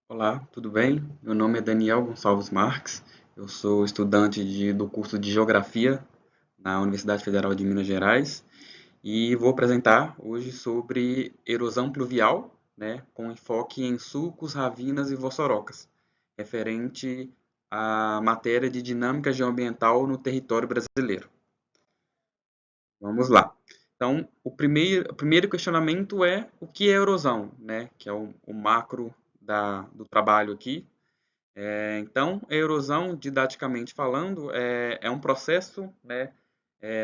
Olá, tudo bem? Meu nome é Daniel Gonçalves Marques. Eu sou estudante do curso de Geografia na Universidade Federal de Minas Gerais e vou apresentar hoje sobre erosão pluvial, né, com enfoque em sulcos, ravinas e vossorocas, referente à matéria de dinâmica geoambiental no território brasileiro. Vamos lá. Então, o primeiro questionamento é o que é erosão, né, que é o macro do trabalho aqui. Então, a erosão, didaticamente falando, é um processo, né,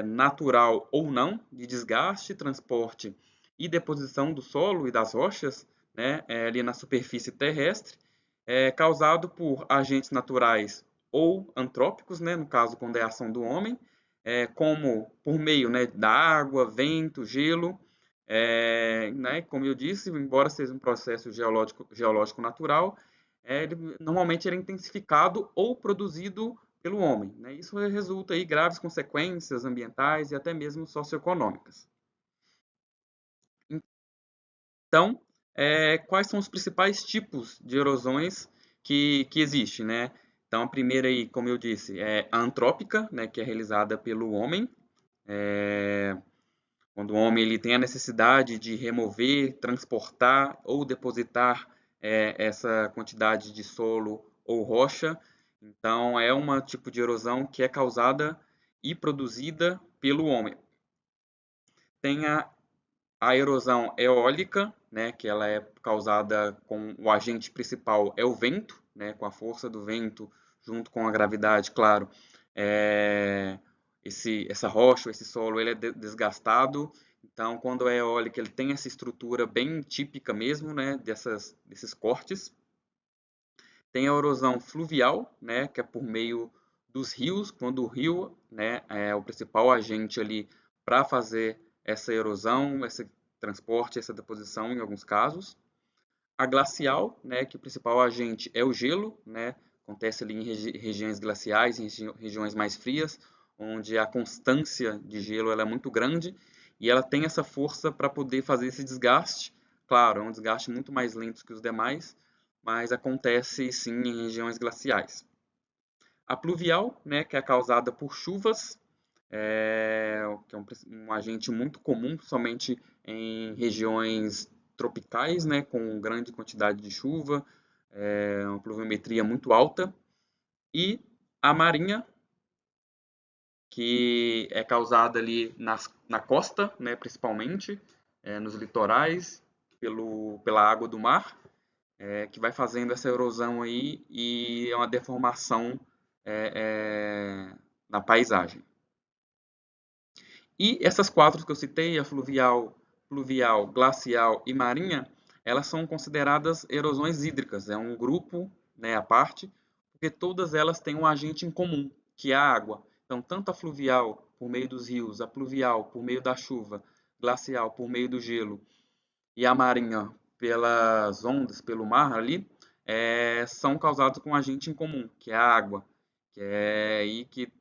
natural ou não de desgaste, transporte e deposição do solo e das rochas, né, ali na superfície terrestre, causado por agentes naturais ou antrópicos, né, no caso, quando é a ação do homem, como por meio, né, da água, vento, gelo, né, como eu disse, embora seja um processo geológico natural, normalmente ele é intensificado ou produzido pelo homem, né? Isso resulta em graves consequências ambientais e até mesmo socioeconômicas. Então, quais são os principais tipos de erosões que existem, né? Então, a primeira aí, como eu disse, é a antrópica, né, que é realizada pelo homem, é, quando o homem ele tem a necessidade de remover, transportar ou depositar essa quantidade de solo ou rocha, então é um tipo de erosão que é causada e produzida pelo homem. Tem a erosão eólica, né, que ela é causada com o agente principal é o vento, né, com a força do vento junto com a gravidade, claro, é, essa rocha, esse solo, ele é desgastado. Então, quando é eólica, ele tem essa estrutura bem típica mesmo, né, desses cortes. Tem a erosão fluvial, né, que é por meio dos rios, quando o rio, né, é o principal agente ali para fazer essa erosão, esse transporte, essa deposição em alguns casos. A glacial, né, que o principal agente é o gelo, né, acontece ali em regiões glaciais, em regiões mais frias, onde a constância de gelo ela é muito grande e ela tem essa força para poder fazer esse desgaste. Claro, é um desgaste muito mais lento que os demais, mas acontece sim em regiões glaciais. A pluvial, né, que é causada por chuvas, que é um agente muito comum somente em regiões tropicais, né, com grande quantidade de chuva, uma pluviometria muito alta. E a marinha, que é causada ali na costa, né, principalmente, nos litorais, pela água do mar, que vai fazendo essa erosão aí e é uma deformação é, na paisagem. E essas quatro que eu citei, a pluvial, glacial e marinha, elas são consideradas erosões hídricas, é um grupo, né, à parte, porque todas elas têm um agente em comum, que é a água. Então, tanto a fluvial por meio dos rios, a pluvial por meio da chuva, glacial por meio do gelo e a marinha pelas ondas, pelo mar ali, são causadas com um agente em comum, que é a água, que é aí que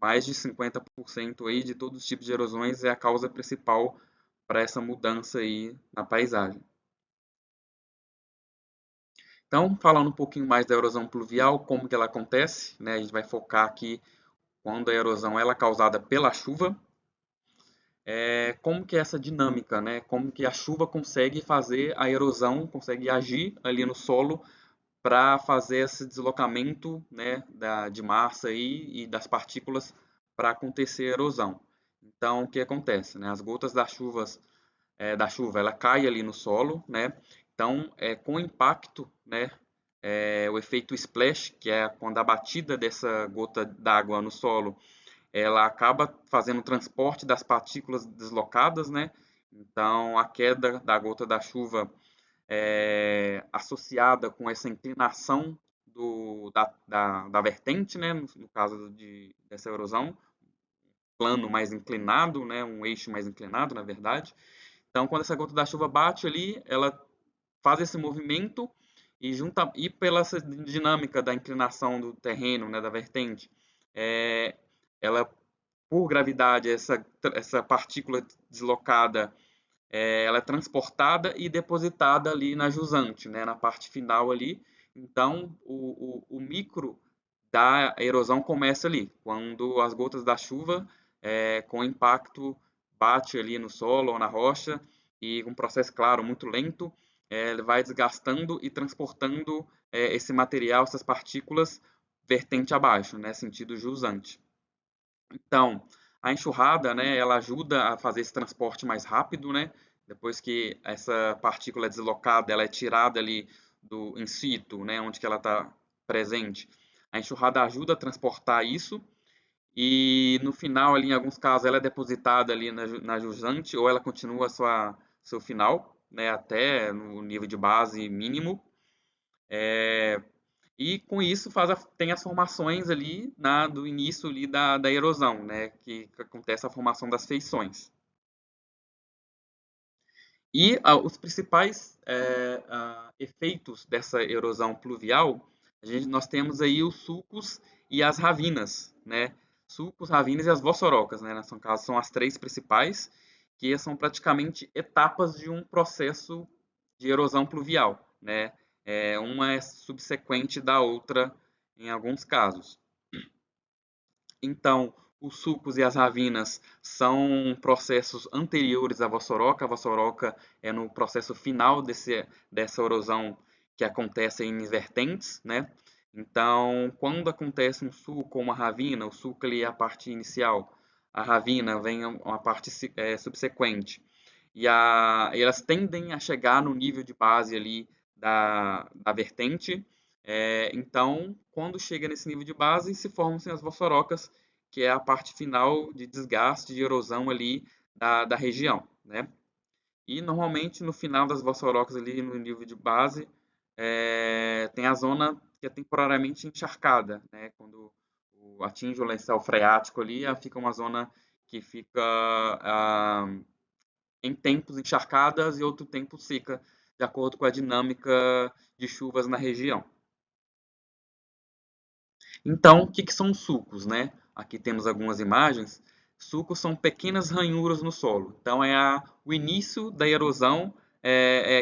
mais de 50% aí de todos os tipos de erosões é a causa principal para essa mudança aí na paisagem. Então, falando um pouquinho mais da erosão pluvial, como que ela acontece, né? A gente vai focar aqui quando a erosão ela é causada pela chuva, como que é essa dinâmica, né? Como que a chuva consegue fazer a erosão, consegue agir ali no solo para fazer esse deslocamento, né, de massa aí e das partículas para acontecer a erosão. Então, o que acontece, né? As gotas da chuva, ela cai ali no solo, né? Então, com o impacto, né, o efeito splash, que é quando a batida dessa gota d'água no solo, ela acaba fazendo o transporte das partículas deslocadas, né? Então, a queda da gota da chuva associada com essa inclinação da vertente, né, no caso dessa erosão, plano mais inclinado, né, um eixo mais inclinado, na verdade. Então, quando essa gota da chuva bate ali, ela faz esse movimento e pela essa dinâmica da inclinação do terreno, né, da vertente, ela por gravidade essa partícula deslocada ela é transportada e depositada ali na jusante, né, na parte final ali. Então, o micro da erosão começa ali, quando as gotas da chuva, com impacto, bate ali no solo ou na rocha, e um processo, claro, muito lento, ele vai desgastando e transportando esse material, essas partículas, vertente abaixo, né, sentido jusante. Então, a enxurrada, né, ela ajuda a fazer esse transporte mais rápido, né? Depois que essa partícula é deslocada, ela é tirada ali do in situ, né, onde que ela está presente. A enxurrada ajuda a transportar isso e no final ali, em alguns casos, ela é depositada ali na jusante ou ela continua seu final, né, até no nível de base mínimo. E com isso tem as formações ali do início ali da erosão, né, que acontece a formação das feições. E os principais efeitos dessa erosão pluvial, nós temos aí os sulcos e as ravinas, né? Sulcos, ravinas e as vossorocas, né? Nesse caso, são as três principais, que são praticamente etapas de um processo de erosão pluvial, né? Uma é subsequente da outra em alguns casos. Então, os sulcos e as ravinas são processos anteriores à vossoroca. A vossoroca é no processo final dessa erosão que acontece em vertentes, né? Então, quando acontece um sulco ou uma ravina, o sulco ali é a parte inicial, a ravina vem uma parte subsequente. E elas tendem a chegar no nível de base ali da vertente. Então, quando chega nesse nível de base, se formam-se as vossorocas, que é a parte final de desgaste, de erosão ali da região, né? E normalmente no final das vossorocas ali no nível de base, tem a zona que é temporariamente encharcada, né? Quando atinge o lençol freático ali, fica uma zona que fica em tempos encharcadas e outro tempo seca, de acordo com a dinâmica de chuvas na região. Então, o que, que são sulcos, né? Aqui temos algumas imagens. Sulcos são pequenas ranhuras no solo. Então, o início da erosão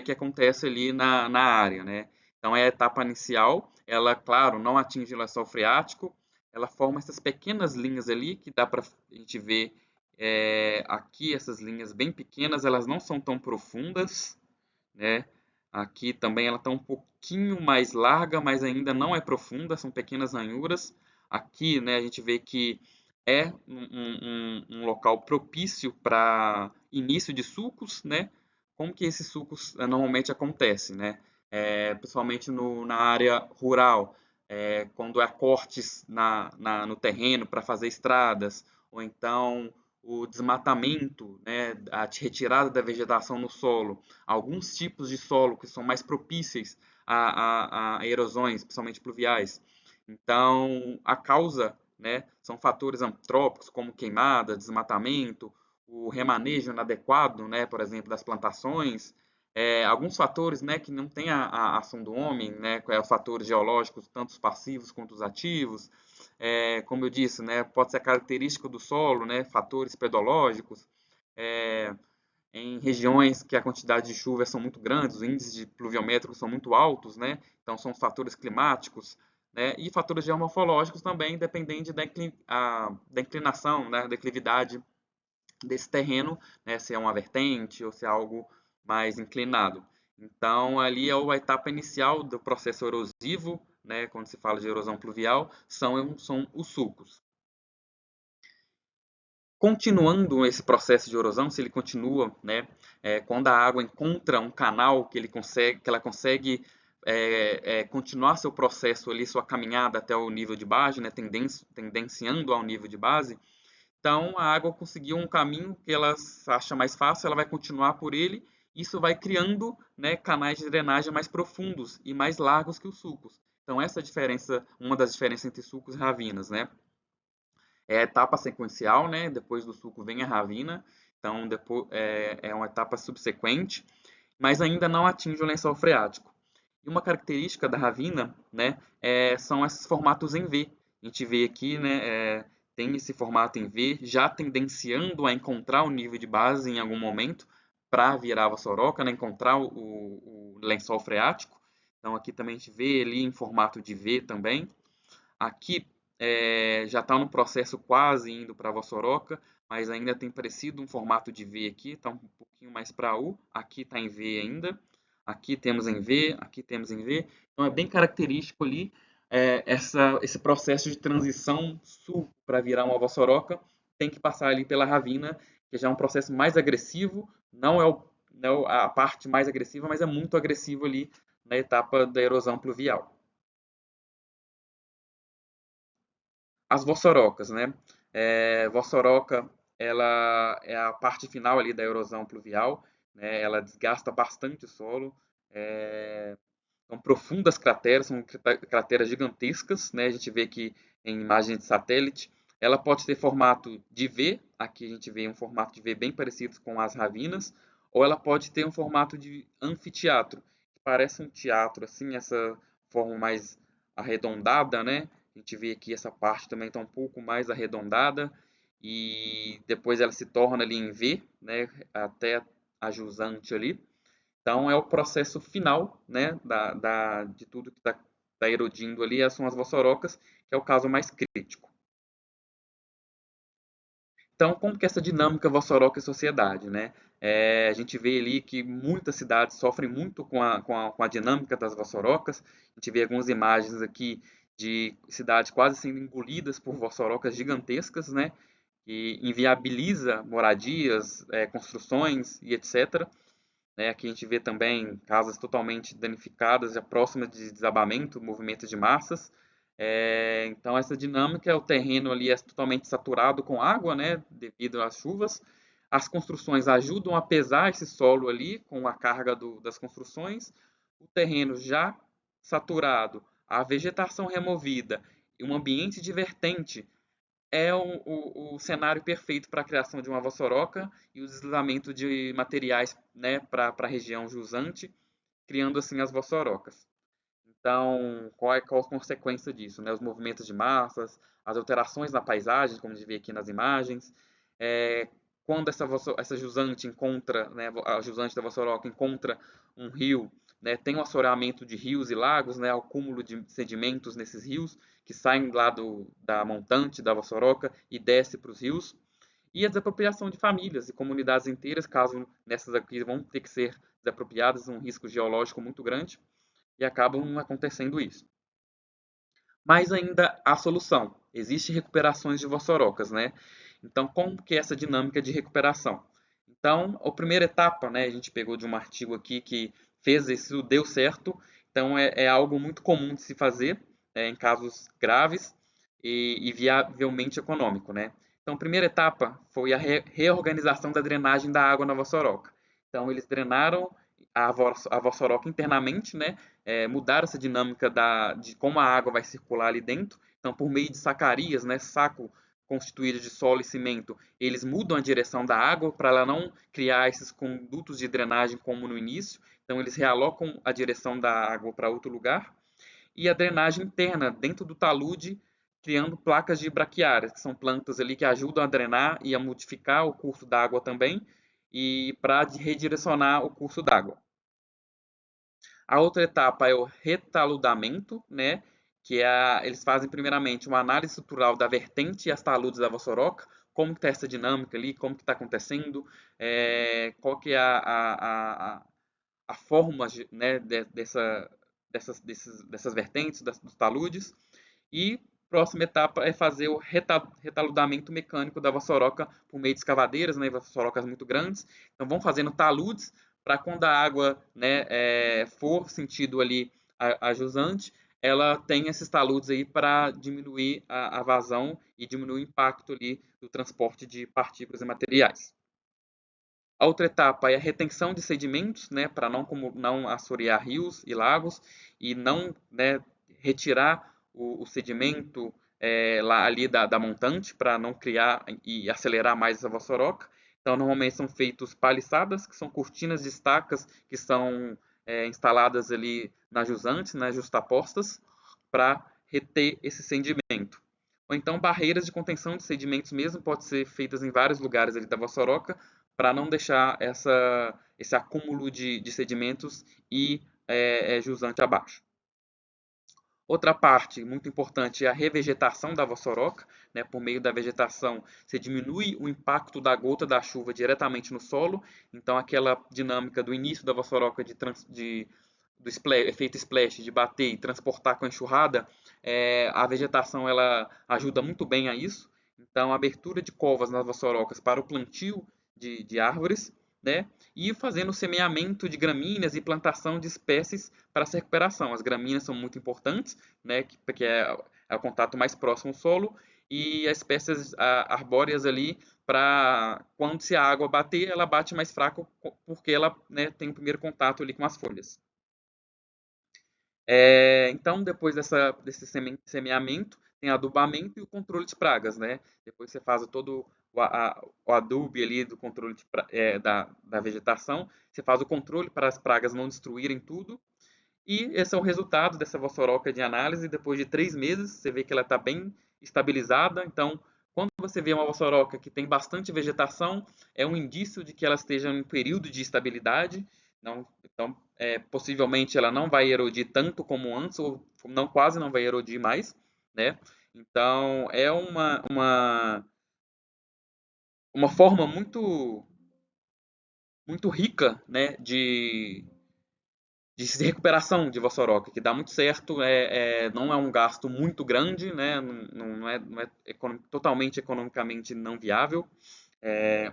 que acontece ali na área, né? Então, é a etapa inicial. Ela, claro, não atinge o lençol freático. Ela forma essas pequenas linhas ali, que dá para a gente ver aqui, essas linhas bem pequenas. Elas não são tão profundas, né? Aqui também ela está um pouquinho mais larga, mas ainda não é profunda, são pequenas ranhuras. Aqui, né, a gente vê que é um local propício para início de sulcos, né? Como que esses sulcos normalmente acontecem, né? Principalmente na área rural, quando há cortes no terreno para fazer estradas, ou então o desmatamento, né, a retirada da vegetação no solo, alguns tipos de solo que são mais propíceis a erosões, principalmente pluviais. Então, a causa, né, são fatores antrópicos como queimada, desmatamento, o remanejo inadequado, né, por exemplo, das plantações, alguns fatores, né, que não têm a ação do homem, né, os fatores geológicos, tanto os passivos quanto os ativos, como eu disse, né, pode ser característico do solo, né, fatores pedológicos, é, em regiões que a quantidade de chuva são muito grandes, os índices de pluviométricos são muito altos, né, então são os fatores climáticos, né, e fatores geomorfológicos também, dependendo da inclinação, né, da declividade desse terreno, né, se é uma vertente ou se é algo mais inclinado. Então, ali é a etapa inicial do processo erosivo, né, quando se fala de erosão pluvial, são os sulcos. Continuando esse processo de erosão, se ele continua, né, quando a água encontra um canal que ela consegue continuar seu processo ali, sua caminhada até o nível de base, né, tendenciando ao nível de base, então, a água conseguiu um caminho que ela acha mais fácil, ela vai continuar por ele. Isso vai criando, né, canais de drenagem mais profundos e mais largos que os sulcos. Então, essa diferença, uma das diferenças entre sulcos e ravinas, né? É a etapa sequencial, né? Depois do sulco vem a ravina. Então, depois, é uma etapa subsequente, mas ainda não atinge o lençol freático. E uma característica da ravina, né, são esses formatos em V. A gente vê aqui, né, tem esse formato em V, já tendenciando a encontrar o nível de base em algum momento, para virar a vossoroca, né, encontrar o lençol freático. Então aqui também a gente vê ali em formato de V também. Aqui já está no processo quase indo para a vossoroca, mas ainda tem parecido um formato de V aqui, está um pouquinho mais para U. Aqui está em V ainda. Aqui temos em V, aqui temos em V. Então é bem característico ali esse processo de transição sul para virar uma vossoroca. Tem que passar ali pela ravina, que já é um processo mais agressivo. Não é a parte mais agressiva, mas é muito agressivo ali na etapa da erosão pluvial. As vossorocas, né? Vossoroca, ela é a parte final ali da erosão pluvial, né? Ela desgasta bastante o solo. É, São profundas crateras, são crateras gigantescas, né? A gente vê aqui em imagem de satélite. Ela pode ter formato de V, aqui a gente vê um formato de V bem parecido com as ravinas, ou ela pode ter um formato de anfiteatro, que parece um teatro, assim, essa forma mais arredondada, né? A gente vê aqui essa parte também está um pouco mais arredondada e depois ela se torna ali em V, né? Até a jusante ali. Então, é o processo final, né, de tudo que está erodindo ali, são as vossorocas, que é o caso mais crítico. Então, como que é essa dinâmica vossoroca e sociedade, né? A gente vê ali que muitas cidades sofrem muito com a dinâmica das vossorocas. A gente vê algumas imagens aqui de cidades quase sendo engolidas por vossorocas gigantescas, né? Que inviabiliza moradias, construções e etc. Né? Aqui a gente vê também casas totalmente danificadas, já próximas de desabamento, movimentos de massas. Então, essa dinâmica, o terreno ali é totalmente saturado com água, né, devido às chuvas. As construções ajudam a pesar esse solo ali com a carga das construções. O terreno já saturado, a vegetação removida e um ambiente de vertente é o cenário perfeito para a criação de uma vossoroca e o deslizamento de materiais, né, para a região jusante, criando assim as vossorocas. Então, qual a consequência disso? Né? Os movimentos de massas, as alterações na paisagem, como a gente vê aqui nas imagens. É, Quando essa jusante encontra, né, a jusante da Vossoroca encontra um rio, né, tem um assoreamento de rios e lagos, né, o acúmulo de sedimentos nesses rios, que saem lá da montante da Vossoroca e desce para os rios. E a desapropriação de famílias e comunidades inteiras, caso nessas aqui vão ter que ser desapropriadas, um risco geológico muito grande e acabam acontecendo isso. Mas ainda há solução. Existem recuperações de vossorocas, né? Então, como que é essa dinâmica de recuperação? Então, a primeira etapa, né, a gente pegou de um artigo aqui que fez isso, deu certo. Então, é algo muito comum de se fazer em casos graves e viavelmente econômico, né? Então, a primeira etapa foi a reorganização da drenagem da água na vossoroca. Então, eles drenaram a vossoroca internamente, né? Mudaram essa dinâmica de como a água vai circular ali dentro. Então, por meio de sacarias, né, saco constituído de solo e cimento, eles mudam a direção da água para ela não criar esses condutos de drenagem como no início. Então, eles realocam a direção da água para outro lugar. E a drenagem interna, dentro do talude, criando placas de braquiárias, que são plantas ali que ajudam a drenar e a modificar o curso da água também, e para redirecionar o curso d'água. A outra etapa é o retaludamento, né? Eles fazem primeiramente uma análise estrutural da vertente e as taludes da vossoroca, como está essa dinâmica ali, como que está acontecendo, qual que é a forma, né, dessas vertentes, dos taludes. E a próxima etapa é fazer o retaludamento mecânico da vossoroca por meio de escavadeiras, né, vassorocas muito grandes. Então vão fazendo taludes para quando a água, né, for sentido ali a jusante, ela tem esses taludes aí para diminuir a vazão e diminuir o impacto ali do transporte de partículas e materiais. A outra etapa é a retenção de sedimentos, né, para não assorear rios e lagos e não, né, retirar o sedimento lá ali da montante para não criar e acelerar mais essa vossoroca. Então, normalmente são feitos paliçadas, que são cortinas de estacas que são instaladas ali na jusante, né, justapostas, para reter esse sedimento. Ou então barreiras de contenção de sedimentos mesmo, pode ser feitas em vários lugares ali da vossoroca, para não deixar esse acúmulo de sedimentos e jusante abaixo. Outra parte muito importante é a revegetação da vossoroca, né? Por meio da vegetação, você diminui o impacto da gota da chuva diretamente no solo, então aquela dinâmica do início da vossoroca do efeito splash, de bater e transportar com a enxurrada, a vegetação ela ajuda muito bem a isso. Então, a abertura de covas nas vassourocas para o plantio de árvores, né? E fazendo semeamento de gramíneas e plantação de espécies para essa recuperação. As gramíneas são muito importantes, né? Que é o contato mais próximo ao solo, e as espécies arbóreas ali, para quando se a água bater, ela bate mais fraco, porque ela, né, tem o primeiro contato ali com as folhas. Então, depois desse semeamento, tem adubamento e o controle de pragas, né? Depois você faz todo o adubo ali do controle da vegetação, você faz o controle para as pragas não destruírem tudo, e esse é o resultado dessa vossoroca de análise. Depois de 3 meses, você vê que ela está bem estabilizada. Então, quando você vê uma vossoroca que tem bastante vegetação, é um indício de que ela esteja em um período de estabilidade. Não, então, possivelmente ela não vai erodir tanto como antes, ou não, quase não vai erodir mais, né? Então, é uma forma muito rica, né, de recuperação de vossoroca, que dá muito certo, não é um gasto muito grande, né, não é totalmente economicamente não viável. É,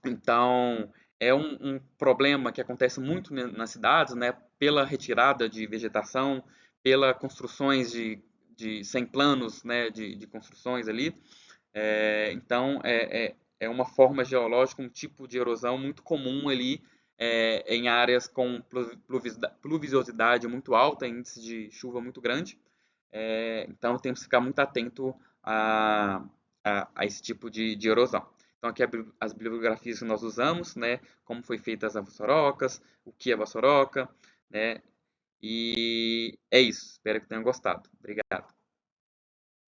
então, é um problema que acontece muito nas cidades, né, pela retirada de vegetação, pela construções sem planos, né, de construções ali. Então, é uma forma geológica, um tipo de erosão muito comum ali em áreas com pluviosidade muito alta, índice de chuva muito grande. Então, temos que ficar muito atento a esse tipo de erosão. Então, aqui as bibliografias que nós usamos, né, como foi feitas as vassourocas, o que é vassouroca, né, e é isso. Espero que tenham gostado. Obrigado.